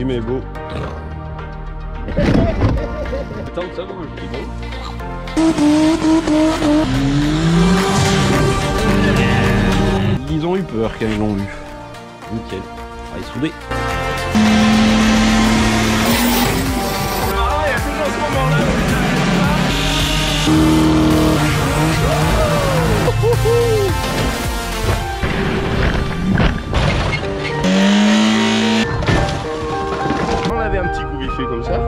rime est beau. Tant que ça bouge, c'est bon. Ils ont eu peur quand ils l'ont vu. Nickel. Allez, soudé. On avait un petit coup vite fait comme ça.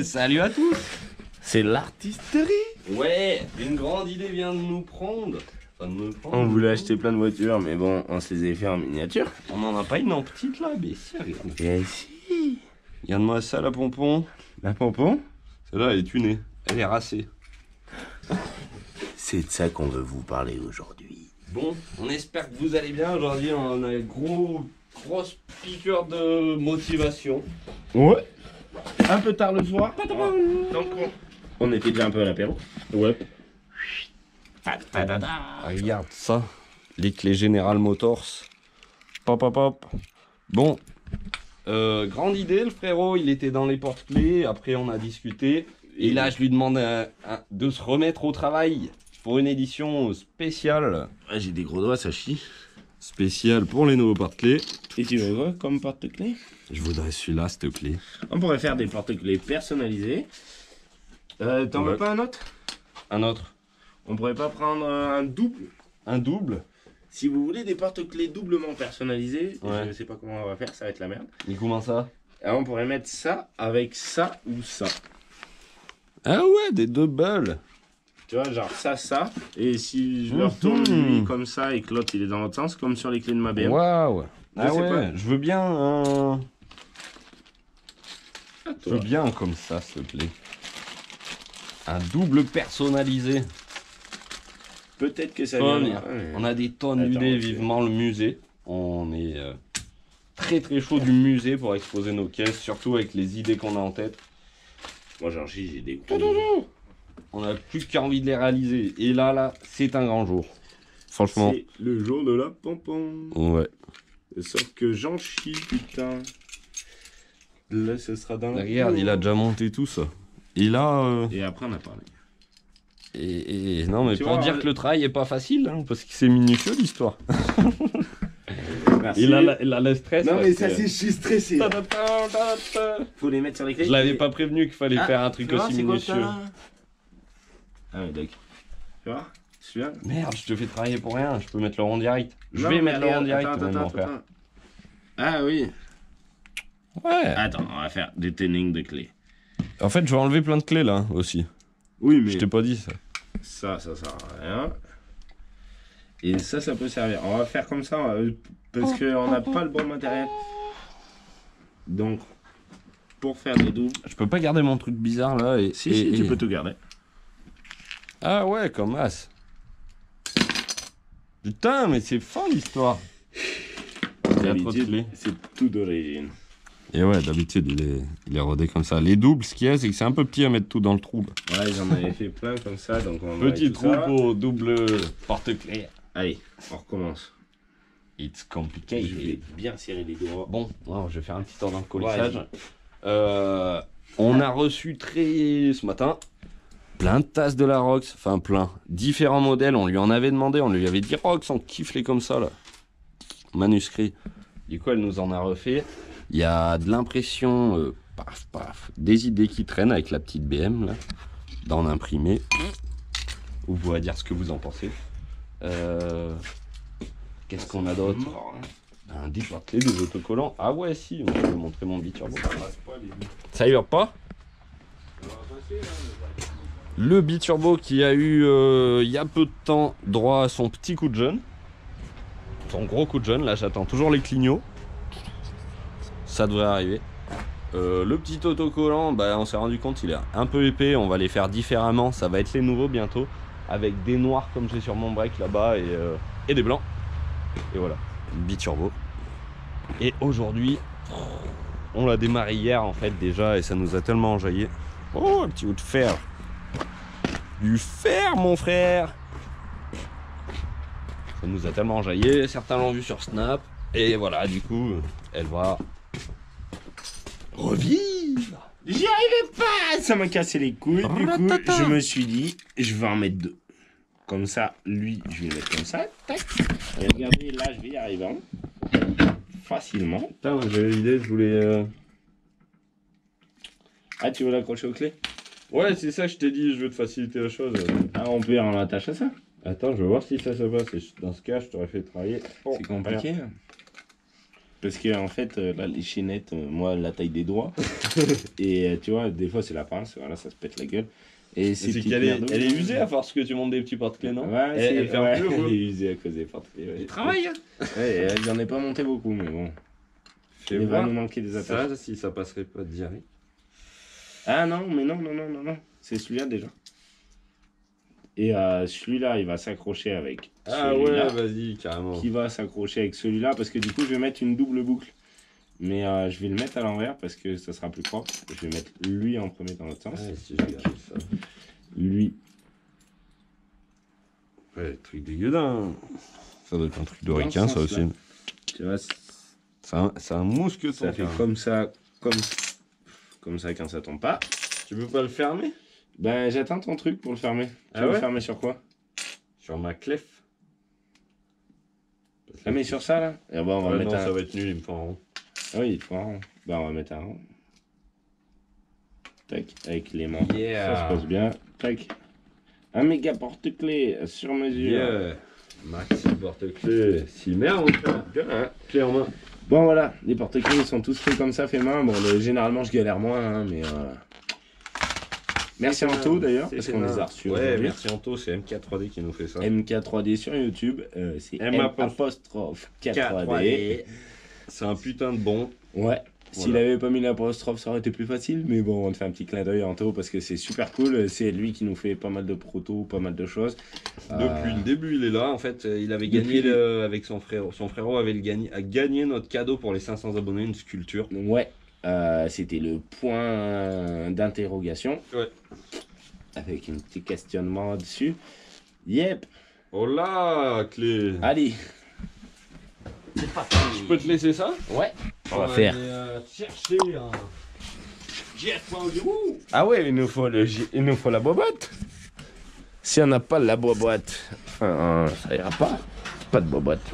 Salut à tous. C'est l'artisterie. Ouais, une grande idée vient de nous prendre. Enfin, de me prendre. On voulait acheter plein de voitures, mais bon, on se les a fait en miniature. On n'en a pas une en petite là, mais si, regarde. Et ici, Regarde-moi ça, la pompon. la pompon. Celle-là, elle est tunée. Elle est racée. C'est de ça qu'on veut vous parler aujourd'hui. Bon, on espère que vous allez bien. Aujourd'hui, on a une grosse piqûre de motivation. Ouais. Un peu tard le soir. Donc on était déjà un peu à l'apéro. Ouais. Regarde ça. Les clés General Motors. Pop, pop, pop. Bon. Grande idée, le frérot. Il était dans les porte-clés. Après, on a discuté. Et là, je lui demande de se remettre au travail pour une édition spéciale. Ouais, j'ai des gros doigts, ça chie. Spéciale pour les nouveaux porte-clés. Et tu veux quoi comme porte-clés? Je voudrais celui-là, s'il te plaît. On pourrait faire des porte-clés personnalisés. T'en veux pas un autre? Un autre. On pourrait pas prendre un double? Un double. Si vous voulez des porte-clés doublement personnalisés, Ouais. je sais pas comment on va faire, ça va être la merde. Et comment ça? Alors on pourrait mettre ça avec ça ou ça. Ah ouais, des doubles. Tu vois, genre ça. Et si je le retourne lui comme ça et que l'autre il est dans l'autre sens, comme sur les clés de ma BM. Waouh. Ah sais ouais, pas. je veux bien un... À Je toi. veux bien un comme ça, s'il te plaît. Un double personnalisé. Peut-être que ça Tonne. viendra. Ouais. On a des tonnes Attends, d'idées, ok. vivement le musée. On est très chaud du musée pour exposer nos caisses, surtout avec les idées qu'on a en tête. Moi j'en chie, j'ai des gros. On n'a plus qu'envie de les réaliser. Et là, c'est un grand jour. Franchement. C'est le jour de la pompon. Ouais. Sauf que j'en chie, putain. Là, ce sera dans la... Regarde, il a déjà monté tout ça. Et là... Et après, on a parlé. Et non, mais Tu pour vois, dire que le travail est pas facile, hein, parce que c'est minutieux l'histoire. Merci. Il a le stress. Non, parce mais ça, que- c'est... Je suis stressé. Faut les mettre sur les clés. Je l'avais pas prévenu qu'il fallait faire un truc tu vois, aussi c'est quoi, minutieux. ça Ah oui, d'accord. Tu vois, celui-là. Merde, je te fais travailler pour rien, je peux mettre le rond direct. Je Non, vais mais mettre le rond regarde, direct, attends, on va en attends, faire. attends. Ah oui. Ouais. Attends, on va faire des tuning de clés. En fait, je vais enlever plein de clés là aussi. Oui, mais Je t'ai pas dit ça. ça sert à rien. Et ça peut servir. On va faire comme ça, parce qu'on n'a pas le bon matériel. Donc, pour faire des doubles... Je peux pas garder mon truc bizarre là et. Si, et- tu peux tout garder. Ah ouais, comme as. Putain, mais c'est fin l'histoire. Il y a trop de clés. C'est tout d'origine. Et ouais, d'habitude, il est rodé comme ça. Les doubles, ce qu'il y a, c'est que c'est un peu petit à mettre tout dans le trou. là. Ouais, j'en avais fait plein comme ça, donc on va Petit mettre tout ça. trou double porte-clés. Allez, on recommence. It's Je complicated. vais bien serrer les doigts. Bon, alors, je vais faire un petit ordre d'encollissage. Ouais, On a reçu ce matin plein de tasses de la Rox, enfin plein, différents modèles. On lui en avait demandé, on lui avait dit Rox, on kiffe les comme ça là, manuscrit. Du coup, elle nous en a refait. Il y a de l'impression, des idées qui traînent avec la petite BM là, d'en imprimer. Vous pouvez dire ce que vous en pensez. Qu'est-ce qu'on a d'autre? Un déporté des autocollants. Ah ouais, si, moi, je vais montrer mon biturbo. Ça y va pas? Le biturbo qui a eu il y a peu de temps droit à son petit coup de jeune. Son gros coup de jeune, là j'attends toujours les clignots. Ça devrait arriver. Le petit autocollant, bah, on s'est rendu compte il est un peu épais, on va les faire différemment, ça va être les nouveaux bientôt. avec des noirs comme j'ai sur mon break là-bas et des blancs. Et voilà, biturbo. Et aujourd'hui, on l'a démarré hier en fait déjà et ça nous a tellement enjaillé. Oh, un petit bout de fer. Du fer, mon frère. Ça nous a tellement enjaillé, certains l'ont vu sur Snap. Et voilà, du coup, elle va revivre. J'y arrivais pas, ça m'a cassé les couilles. Du coup, je me suis dit, je vais en mettre 2. Comme ça, lui, je vais le mettre comme ça. Tac. Et regardez, là, je vais y arriver. Hein. Facilement. Putain, j'avais l'idée, je voulais... Ah, tu veux l'accrocher aux clés? Ouais, c'est ça, je t'ai dit, je veux te faciliter la chose. Ah, on peut en attacher à ça? Attends, je vais voir si ça se passe. Dans ce cas, je t'aurais fait travailler. Oh, c'est compliqué. Hein. Parce que en fait, là, les chaînettes, moi, la taille des doigts. Et tu vois, des fois, c'est la pince. Voilà, ça se pète la gueule. Et c'est qu'elle est usée à force que tu montes des petits porte-clés, non? Ouais, elle fait un peu. Elle est usée à cause des porte-clés. Ouais. Il travaille. Ouais, j'en ai pas monté beaucoup, mais bon. Il va nous manquer des attaches. Ça, si ça passerait pas de diarrhée. Ah non, mais non. C'est celui-là déjà. Et celui-là, il va s'accrocher avec celui-là. Ah ouais, vas-y, carrément. Qui va s'accrocher avec celui-là, parce que du coup, je vais mettre une double boucle. Mais je vais le mettre à l'envers, parce que ça sera plus propre. Je vais mettre lui en premier dans l'autre sens. Ouais, si je regarde ça. Lui. Ouais, truc dégueudin. Ça doit être un truc d'oricain, ça aussi. Tu vois, c'est un mousqueton. Ça fait comme ça quand ça tombe pas. Tu veux pas le fermer? Ben, j'attends ton truc pour le fermer. Tu veux le fermer sur quoi? Sur ma clef. Ah, mais sur ça, là? Et bon, on va mettre ça va être nul, il me faut un rond. Ah oui, il faut un rond. Ben, on va mettre un rond. Tac, avec les mains. Yeah. Ça se passe bien. Tac. Un méga porte-clés sur mesure. Yeah. Maxi porte-clés. Si merde, bien, clé en main. Bon, voilà, les porte-clés ils sont tous faits comme ça, fait main. Bon, généralement, je galère moins, hein, mais... Merci Anto d'ailleurs, parce qu'on les a reçus. Ouais, merci Anto, c'est MK3D qui nous fait ça. MK3D sur YouTube, c'est M'4D. C'est un putain de bon. Ouais, s'il avait pas mis l'apostrophe, ça aurait été plus facile, mais bon, on te fait un petit clin d'œil Anto, parce que c'est super cool. C'est lui qui nous fait pas mal de protos, pas mal de choses. Depuis le début, il est là. En fait, il avait gagné avec son frère. Son frérot avait gagné notre cadeau pour les 500 abonnés, une sculpture. Ouais. C'était le point d'interrogation. Ouais. Avec un petit questionnement dessus. Yep. Oh là, clé. Allez. C'est parti. Je peux te laisser ça? Ouais. On va faire. Chercher un GF.0. Ah ouais, il nous faut la boîte. Si on n'a pas la boîte, ça ira pas. Pas de boîte.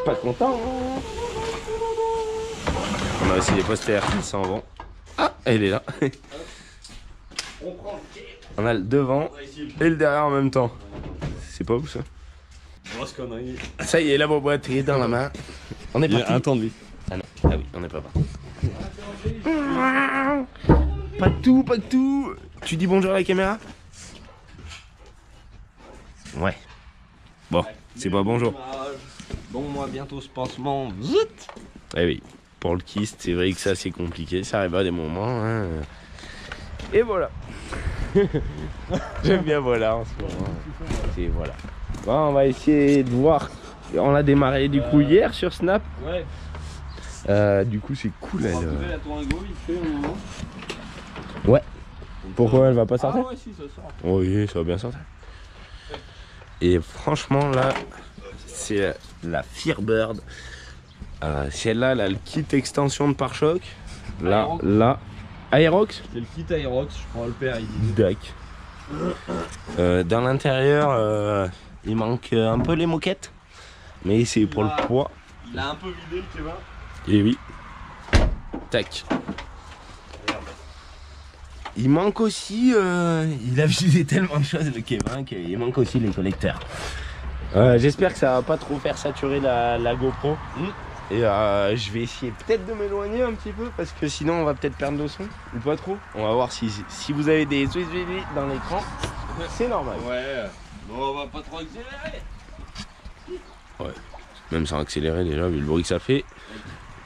Pas content. On a aussi les posters qui s'en vont. Ah, elle est là. On a le devant et le derrière en même temps. C'est pas ouf ça. Grosse connerie. Ça y est, la boîte est dans la main. On est parti. Il y a un temps de vie. Ah non. Ah oui, on n'est pas parti. Pas de tout, pas de tout. Tu dis bonjour à la caméra? Ouais. Bon, c'est pas bonjour. Bon, moi bientôt ce pansement. Zut. Eh oui. Pour le kyste, c'est vrai que ça c'est compliqué, ça arrive à des moments. Hein. Et voilà. J'aime bien voilà en ce moment. Et voilà. Bon, on va essayer de voir. On a démarré du coup hier sur Snap. Ouais. Du coup c'est cool. Elle. La Tourango, vite fait au moment. Ouais. Pourquoi elle va pas sortir? Ah ouais, si ça sort. Oui, ça va bien sortir. Et franchement là, c'est la Firebird. Celle-là, elle a le kit extension de pare-choc. Là, Aerox. là. Aerox? C'est le kit Aerox, je prends le père, il dit. Dac. Dans l'intérieur, il manque un peu les moquettes. Mais c'est pour le poids. Il a un peu vidé le Kevin. Et oui. Tac. Il manque aussi. Il a visé tellement de choses le Kevin qu'il manque aussi les collecteurs. J'espère que ça va pas trop faire saturer la GoPro. Et je vais essayer peut-être de m'éloigner un petit peu parce que sinon on va peut-être perdre le son ou pas trop. On va voir si vous avez des zouis dans l'écran, c'est normal. Ouais, bon, on va pas trop accélérer. Ouais, même sans accélérer déjà vu le bruit que ça fait.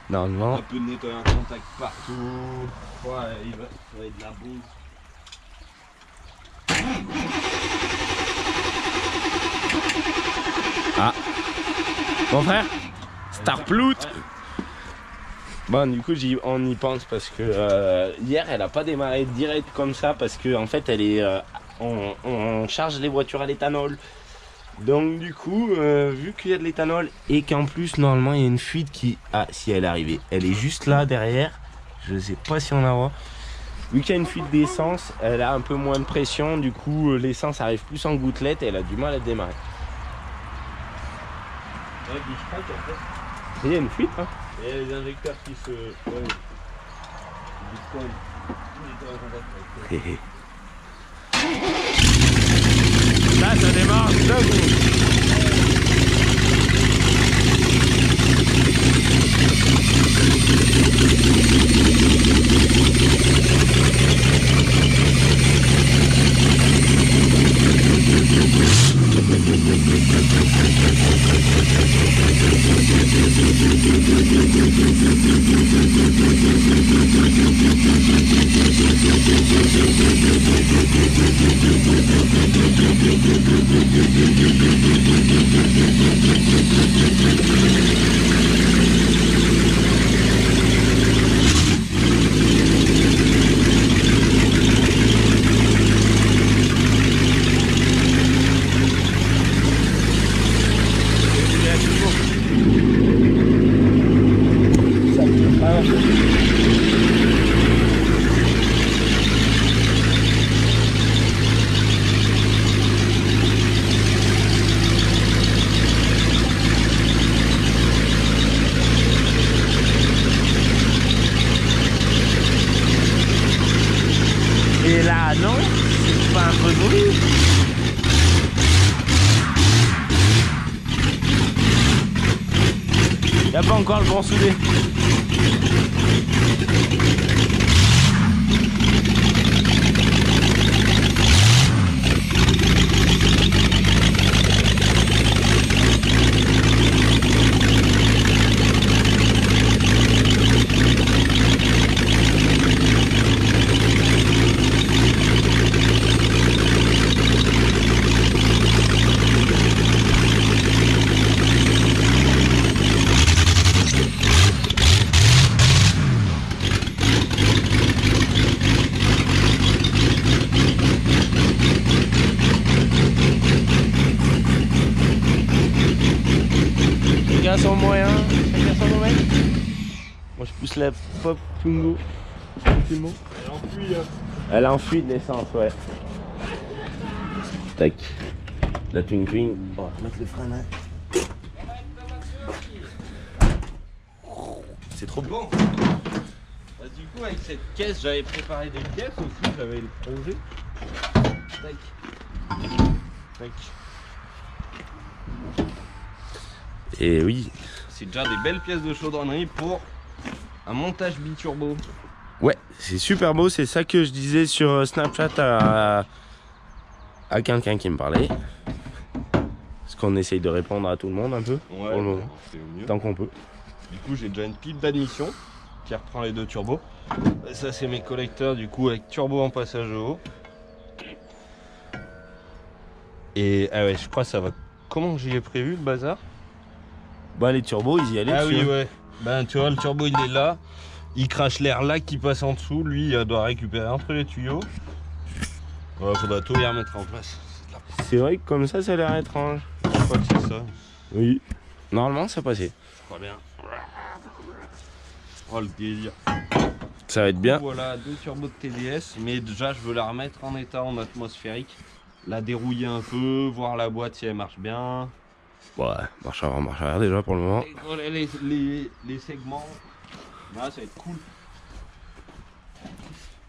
Normalement. Un peu de nettoyer un contact partout. Ouais, il va être de la bouse. Ah. Mon frère, Starplout. Bon, du coup, on y pense parce que hier, elle a pas démarré direct comme ça parce que en fait, elle est, on charge les voitures à l'éthanol. Donc du coup, vu qu'il y a de l'éthanol et qu'en plus, normalement, il y a une fuite qui... Ah, si elle est arrivée. Elle est juste là, derrière. Je sais pas si on la voit. Vu qu'il y a une fuite d'essence, elle a un peu moins de pression. Du coup, l'essence arrive plus en gouttelette et elle a du mal à démarrer. Ouais, puis je crois qu'en fait, Il y a une fuite, hein. il y a les injecteurs qui se... Ouais. Là, ça démarre. Et là, non, c'est pas un peu de bruit. Y a pas encore le bon soudé. Chacun son moyen, chacun son domaine. Moi je pousse la pop Twingo tranquillement. Elle enfuit, hein. Elle enfuit de l'essence, ouais. Tac. La Twing Twing. On va mettre le frein là. C'est trop bon. Bah, du coup, avec cette caisse, j'avais préparé des pièces aussi, j'avais le projet. Tac. Tac. Et oui. C'est déjà des belles pièces de chaudronnerie pour un montage biturbo. Ouais, c'est super beau. C'est ça que je disais sur Snapchat à quelqu'un qui me parlait. Parce qu'on essaye de répondre à tout le monde un peu. Ouais, pour le moment. c'est mieux. Tant qu'on peut. Du coup, j'ai déjà une pipe d'admission qui reprend les deux turbos. Ça, c'est mes collecteurs, du coup, avec turbo en passage haut. Et ah ouais, je crois que ça va. Comment j'y ai prévu le bazar? Bah, les turbos, ils y allaient. Ah dessus, oui, hein. ouais. Ben, tu vois, le turbo, il est là. Il crache l'air là qui passe en dessous. Lui, il doit récupérer entre les tuyaux. Ouais, faudra tout les remettre en place. C'est vrai que comme ça a l'air étrange. Je crois que c'est ça. Oui. Normalement, ça passait. Je crois bien. Oh, le délire. Ça va être bien. Voilà, deux turbos de TDS. Mais déjà, je veux la remettre en état en atmosphérique. La dérouiller un peu, voir la boîte si elle marche bien. Ouais, marche arrière déjà pour le moment. Les segments. Là, ça va être cool.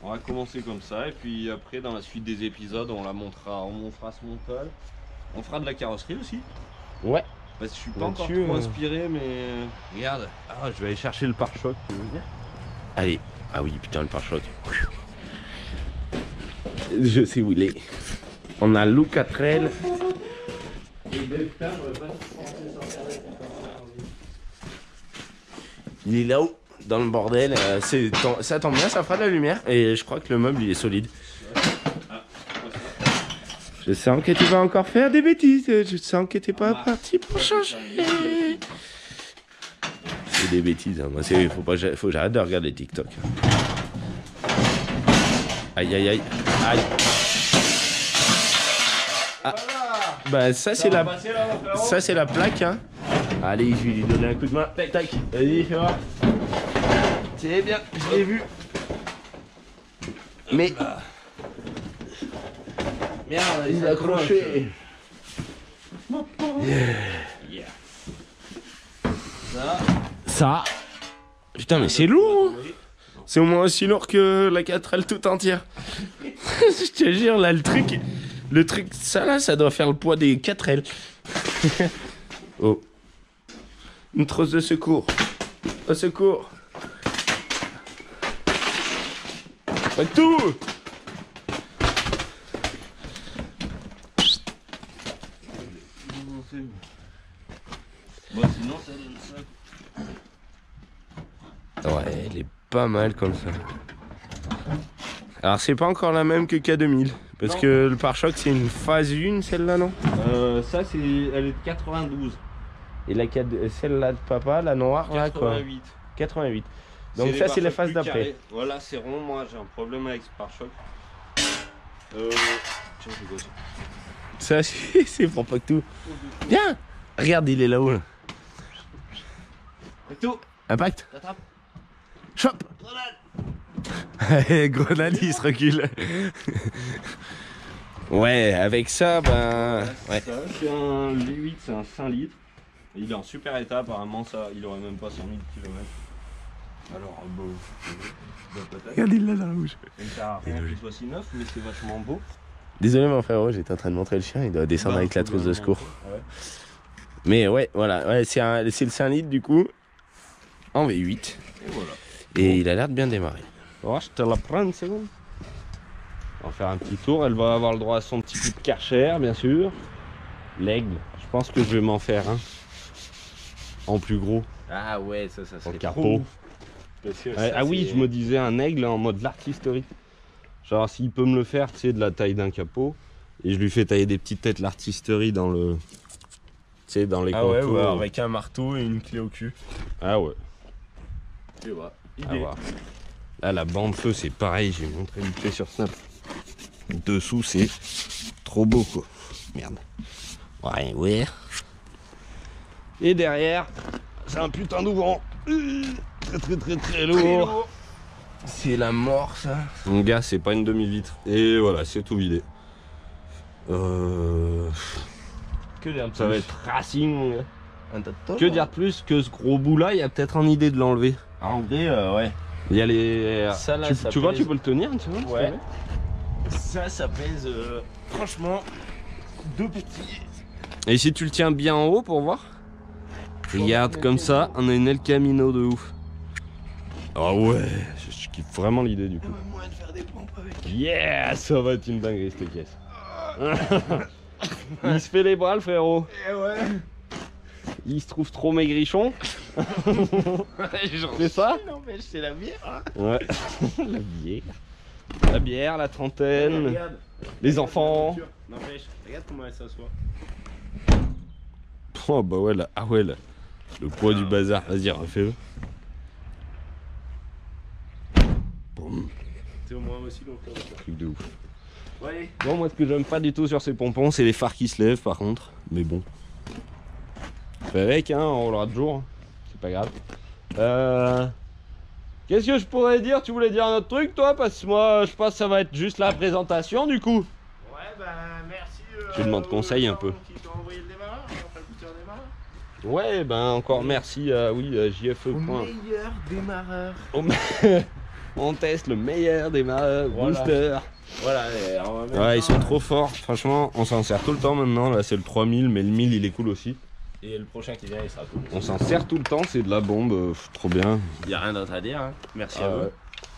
On va commencer comme ça et puis après dans la suite des épisodes on fera ce montage. On fera de la carrosserie aussi. Ouais. Parce que je suis pas encore Là-dessus, trop inspiré mais regarde. Ah, je vais aller chercher le pare-choc, tu veux dire. Allez. Ah oui, putain, le pare-choc. Je sais où il est. On a Loucatrel. Il est là-haut, dans le bordel. Ça tombe bien, ça fera de la lumière. Et je crois que le meuble, il est solide. Je sens que tu vas encore faire des bêtises. Je sens que t'es pas parti pour changer. C'est des bêtises. Hein. Moi, faut que j'arrête de regarder TikTok. Aïe, aïe, aïe. Aïe. Ah. Bah, ça, c'est la plaque. Hein. Allez, je vais lui donner un coup de main. Tac, tac. Vas-y, fais voir. C'est bien, je l'ai vu. Mais. Merde, il est accroché. Yeah. Ça. Putain, mais c'est lourd. Hein. C'est au moins aussi lourd que la 4L toute entière. Je te jure, là, le truc, ça là, ça doit faire le poids des 4L. Oh. Une trousse de secours. Au secours. Pas tout. Bon, sinon, ça donne ça. Ouais, elle est pas mal comme ça. Alors, c'est pas encore la même que K2000. Parce non. Que le pare-choc, c'est une phase 1, celle-là, non? Ça, elle est de 92. Et celle-là de papa, la noire, 88. Là, quoi 88. Donc, ça, c'est la phase d'après. Voilà, c'est rond. Moi, j'ai un problème avec ce pare-choc. Tiens, je gosse. Ça, c'est pour pas que tout. Viens! Regarde, il est là-haut. Là. Tout. Impact. T'attrapes. Chop. Grenade. Grenade, il se recule. Ouais, avec ça, ben. Ouais. Ça, c'est un V8, c'est un 5 litres. Il est en super état, apparemment, ça, il aurait même pas 100 000 km. Alors, beau. Regarde, il l'a dans la bouche. Il sert à rien qu'il soit si neuf, mais c'est vachement beau. Désolé, mon frérot, j'étais en train de montrer le chien, il doit descendre avec la trousse de secours. Ouais. Mais ouais, voilà, ouais, c'est le 5 litres du coup, en V8. Et voilà. Et il a l'air de bien démarrer. Oh, je te la prends une seconde. On va faire un petit tour, elle va avoir le droit à son petit coup de Karcher, bien sûr. L'aigle, je pense que je vais m'en faire un. En plus gros. Ah ouais, ça serait le capot. Ouais, ah oui, je me disais un aigle en mode l'artisterie. Genre s'il peut me le faire, tu sais, de la taille d'un capot. Et je lui fais tailler des petites têtes l'artisterie dans le... Tu sais, dans les contours. Ouais, avec un marteau et une clé au cul. Ah ouais. Tu vois, là, la bande feu, c'est pareil, j'ai montré vite fait sur Snap. Dessous, c'est trop beau, quoi. Merde. Ouais, ouais. Et derrière, c'est un putain d'ouvrant. Très lourd. C'est la mort, ça. Mon gars, c'est pas une demi-litre. Et voilà, c'est tout vidé. Que dire de plus? Ça va être racing, mon gars. Que dire de plus que ce gros bout là, il y a peut-être une idée de l'enlever. En vrai, ouais. Il y a les. Ça, là, tu vois, tu peux le tenir une seconde? Ouais. Ça pèse franchement 2 petits. Et si tu le tiens bien en haut pour voir? Regarde comme ça, on a une El Camino de ouf. Ah ouais, je kiffe vraiment l'idée du coup. Il y a moyen de faire des pompes avec. Yeah, ça va être une dinguerie cette caisse. Il se fait les bras le frérot. Et ouais. Il se trouve trop maigrichon. C'est ça? Non mais c'est la bière. Ouais. La bière. La bière, la trentaine. Regarde. Les enfants. N'empêche, regarde comment elle s'assoit. Oh bah ouais là. Ah ouais là. Le poids du bazar. Vas-y, refais-le. C'est au moins aussi long que ça. Truc de ouf. Ouais. Bon, moi ce que j'aime pas du tout sur ces pompons, c'est les phares qui se lèvent par contre. Mais bon. Fais avec, hein, on roulera de jour. C'est pas grave. Qu'est-ce que je pourrais dire? Tu voulais dire un autre truc toi? Parce que moi je pense que ça va être juste la présentation du coup. Ouais, bah merci. Tu demandes conseil un peu. Qui t'ont envoyé le démarreur, enfin le booster démarreur. Ouais, ben encore merci à JFE. Au meilleur démarreur. On teste le meilleur démarreur, booster. Voilà, ouais, ils sont trop forts. Franchement, on s'en sert tout le temps maintenant. Là, c'est le 3000, mais le 1000 il est cool aussi. Et le prochain qui vient, il sera cool. On s'en sert tout le temps, c'est de la bombe, trop bien. Il n'y a rien d'autre à dire, hein. Merci à vous. Ouais.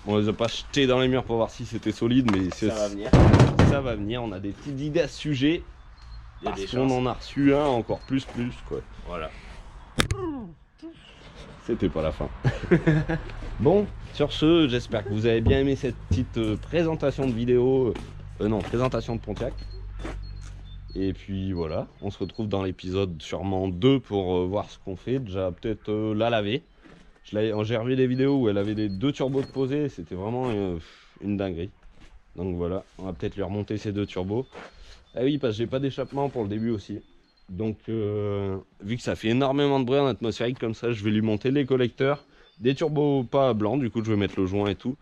On les a pas jetés dans les murs pour voir si c'était solide, mais ça va venir. Ça va venir, on a des petites idées à ce sujet. Il y a des parce qu'on en a reçu un encore plus quoi. Voilà. C'était pas la fin. Bon, sur ce, j'espère que vous avez bien aimé cette petite présentation de vidéo. Non, présentation de Pontiac. Et puis voilà, on se retrouve dans l'épisode sûrement 2 pour voir ce qu'on fait. Déjà peut-être la laver. J'ai revu des vidéos où elle avait les 2 turbos de posés, c'était vraiment une dinguerie. Donc voilà, on va peut-être lui remonter ces 2 turbos. Ah oui, parce que j'ai pas d'échappement pour le début aussi. Donc vu que ça fait énormément de bruit en atmosphérique comme ça, je vais lui monter les collecteurs. Des turbos pas blancs, du coup je vais mettre le joint et tout.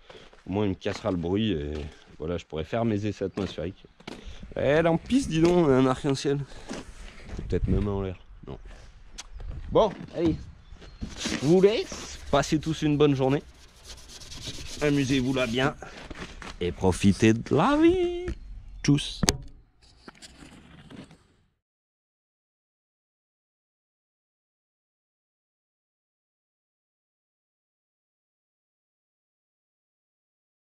Au moins il me cassera le bruit et voilà, je pourrais faire mes essais atmosphériques. Elle en pisse, dis donc, un arc-en-ciel. Peut-être même en l'air. Non. Bon, allez. Je vous laisse. Passez tous une bonne journée. Amusez-vous là bien. Et profitez de la vie. Tchuss.